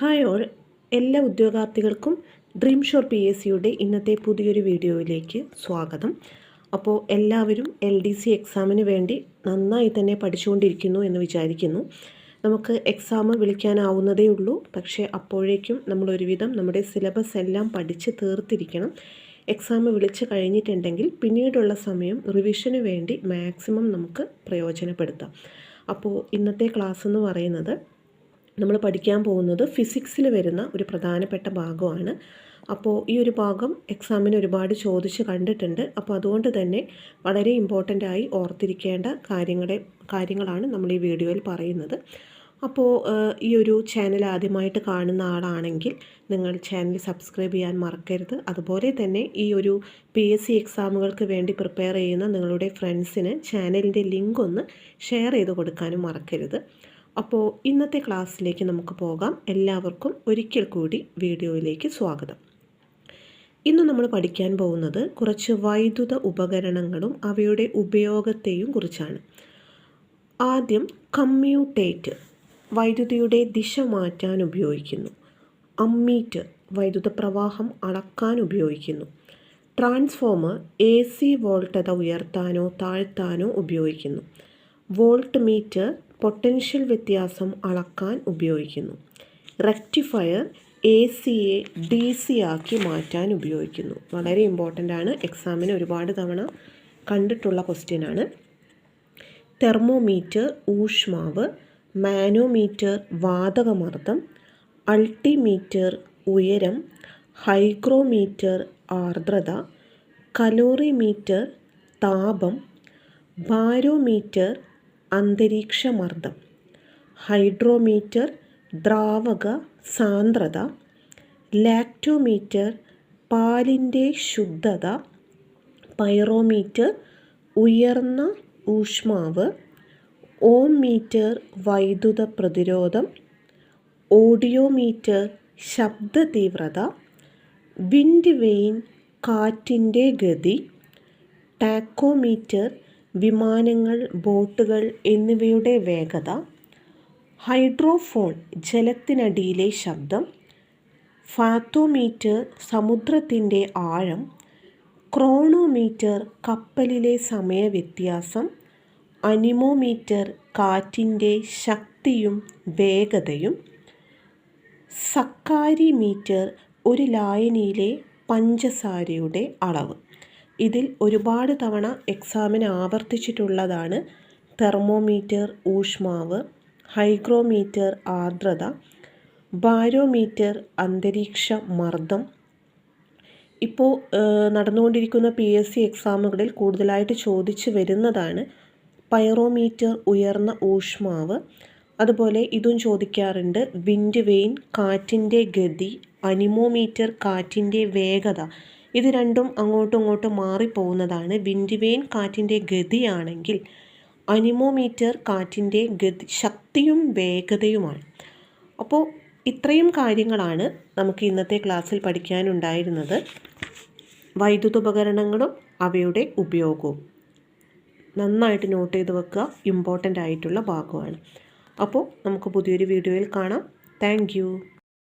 Hi all, എല്ലാ ഉദ്യോഗാർത്ഥികൾക്കും dream shore PSCയുടെ ഇന്നത്തെ പുതിയൊരു വീഡിയോയിലേക്ക് സ്വാഗതം. അപ്പോൾ എല്ലാവരും LDC എക്സാമിന് വേണ്ടി നന്നായി തന്നെ പഠിച്ചുകൊണ്ടിരിക്കുന്നു എന്ന് വിചാരിക്കുന്നു. നമുക്ക് എക്സാം വിളിക്കാനാവുന്നതേ ഉള്ളൂ, പക്ഷേ അപ്പോഴേക്കും നമ്മൾ ഒരുവിധം നമ്മുടെ സിലബസ് എല്ലാം പഠിച്ച് തീർത്തിരിക്കണം. എക്സാം വിളിച്ച് കഴിഞ്ഞിട്ടുണ്ടെങ്കിൽ പിന്നീടുള്ള സമയം റിവിഷന് വേണ്ടി മാക്സിമം നമുക്ക് പ്രയോജനപ്പെടുത്താം. അപ്പോൾ ഇന്നത്തെ ക്ലാസ് എന്ന് പറയുന്നത് നമ്മൾ പഠിക്കാൻ പോകുന്നത് ഫിസിക്സിൽ വരുന്ന ഒരു പ്രധാനപ്പെട്ട ഭാഗമാണ്. അപ്പോൾ ഈ ഒരു ഭാഗം എക്സാമിന് ഒരുപാട് ചോദിച്ച് കണ്ടിട്ടുണ്ട്. അപ്പോൾ അതുകൊണ്ട് തന്നെ വളരെ ഇമ്പോർട്ടൻ്റ് ആയി ഓർത്തിരിക്കേണ്ട കാര്യങ്ങളാണ് നമ്മൾ ഈ വീഡിയോയിൽ പറയുന്നത്. അപ്പോൾ ഈ ഒരു ചാനൽ ആദ്യമായിട്ട് കാണുന്ന ആളാണെങ്കിൽ നിങ്ങൾ ചാനൽ സബ്സ്ക്രൈബ് ചെയ്യാൻ മറക്കരുത്. അതുപോലെ തന്നെ ഈ ഒരു PSC എക്സാമുകൾക്ക് വേണ്ടി പ്രിപ്പയർ ചെയ്യുന്ന നിങ്ങളുടെ ഫ്രണ്ട്സിന് ചാനലിൻ്റെ ലിങ്ക് ഒന്ന് ഷെയർ ചെയ്ത് കൊടുക്കാനും മറക്കരുത്. അപ്പോൾ ഇന്നത്തെ ക്ലാസ്സിലേക്ക് നമുക്ക് പോകാം. എല്ലാവർക്കും ഒരിക്കൽ കൂടി വീഡിയോയിലേക്ക് സ്വാഗതം. ഇന്ന് നമ്മൾ പഠിക്കാൻ പോകുന്നത് കുറച്ച് വൈദ്യുത ഉപകരണങ്ങളും അവയുടെ ഉപയോഗത്തെയും കുറിച്ചാണ്. ആദ്യം കമ്മ്യൂട്ടേറ്റർ, വൈദ്യുതിയുടെ ദിശ മാറ്റാൻ ഉപയോഗിക്കുന്നു. അമ്മീറ്റർ, വൈദ്യുത പ്രവാഹം അളക്കാൻ ഉപയോഗിക്കുന്നു. ട്രാൻസ്ഫോമർ, AC വോൾട്ടത ഉയർത്താനോ താഴ്ത്താനോ ഉപയോഗിക്കുന്നു. വോൾട്ട് മീറ്റർ, പൊട്ടൻഷ്യൽ വ്യത്യാസം അളക്കാൻ ഉപയോഗിക്കുന്നു. റെക്ടിഫയർ, ACയെ DC ആക്കി മാറ്റാൻ ഉപയോഗിക്കുന്നു. വളരെ ഇമ്പോർട്ടൻ്റ് ആണ്, എക്സാമിന് ഒരുപാട് തവണ കണ്ടിട്ടുള്ള ക്വസ്റ്റ്യനാണ്. തെർമോമീറ്റർ, ഊഷ്മാവ്. മാനോമീറ്റർ, വാതകമർദ്ദം. അൾട്ടിമീറ്റർ, ഉയരം. ഹൈഗ്രോമീറ്റർ, ആർദ്രത. കലോറിമീറ്റർ, താപം. ബാരോമീറ്റർ, അന്തരീക്ഷമർദ്ദം. ഹൈഡ്രോമീറ്റർ, ദ്രാവക സാന്ദ്രത. ലാക്ടോമീറ്റർ, പാലിൻ്റെ ശുദ്ധത. പൈറോമീറ്റർ, ഉയർന്ന ഊഷ്മാവ്. ഓം മീറ്റർ, വൈദ്യുത പ്രതിരോധം. ഓഡിയോമീറ്റർ, ശബ്ദ തീവ്രത. വിൻഡ് വെയിൻ, കാറ്റിൻ്റെ ഗതി. ടാക്കോമീറ്റർ, വിമാനങ്ങൾ, ബോട്ടുകൾ എന്നിവയുടെ വേഗത. ഹൈഡ്രോഫോൺ, ജലത്തിനടിയിലെ ശബ്ദം. ഫാത്തോമീറ്റർ, സമുദ്രത്തിൻ്റെ ആഴം. ക്രോണോമീറ്റർ, കപ്പലിലെ സമയവ്യത്യാസം. അനിമോമീറ്റർ, കാറ്റിൻ്റെ ശക്തിയും വേഗതയും. സക്കാരിമീറ്റർ, ഒരു ലായനിയിലെ പഞ്ചസാരയുടെ അളവ്. ഇതിൽ ഒരുപാട് തവണ എക്സാമിന് ആവർത്തിച്ചിട്ടുള്ളതാണ്. തെർമോമീറ്റർ, ഊഷ്മാവ്. ഹൈഗ്രോമീറ്റർ, ആർദ്രത. ബാരോമീറ്റർ, അന്തരീക്ഷ മർദ്ദം. ഇപ്പോൾ നടന്നുകൊണ്ടിരിക്കുന്ന PSC എക്സാമുകളിൽ കൂടുതലായിട്ട് ചോദിച്ചു വരുന്നതാണ് പൈറോമീറ്റർ, ഉയർന്ന ഊഷ്മാവ്. അതുപോലെ ഇതും ചോദിക്കാറുണ്ട്. വിൻഡ് വെയിൻ, കാറ്റിൻ്റെ ഗതി. അനിമോമീറ്റർ, കാറ്റിൻ്റെ വേഗത. ഇത് രണ്ടും അങ്ങോട്ടും ഇങ്ങോട്ടും മാറിപ്പോകുന്നതാണ്. വിൻഡ് വെയിൻ കാറ്റിൻ്റെ ഗതിയാണെങ്കിൽ അനിമോമീറ്റർ കാറ്റിൻ്റെ ഗതി ശക്തിയും വേഗതയുമാണ്. അപ്പോൾ ഇത്രയും കാര്യങ്ങളാണ് നമുക്ക് ഇന്നത്തെ ക്ലാസ്സിൽ പഠിക്കാനുണ്ടായിരുന്നത്. വൈദ്യുതോപകരണങ്ങളും അവയുടെ ഉപയോഗവും നന്നായിട്ട് നോട്ട് ചെയ്ത് വെക്കുക, ഇമ്പോർട്ടൻ്റ് ആയിട്ടുള്ള ഭാഗമാണ്. അപ്പോൾ നമുക്ക് പുതിയൊരു വീഡിയോയിൽ കാണാം. താങ്ക്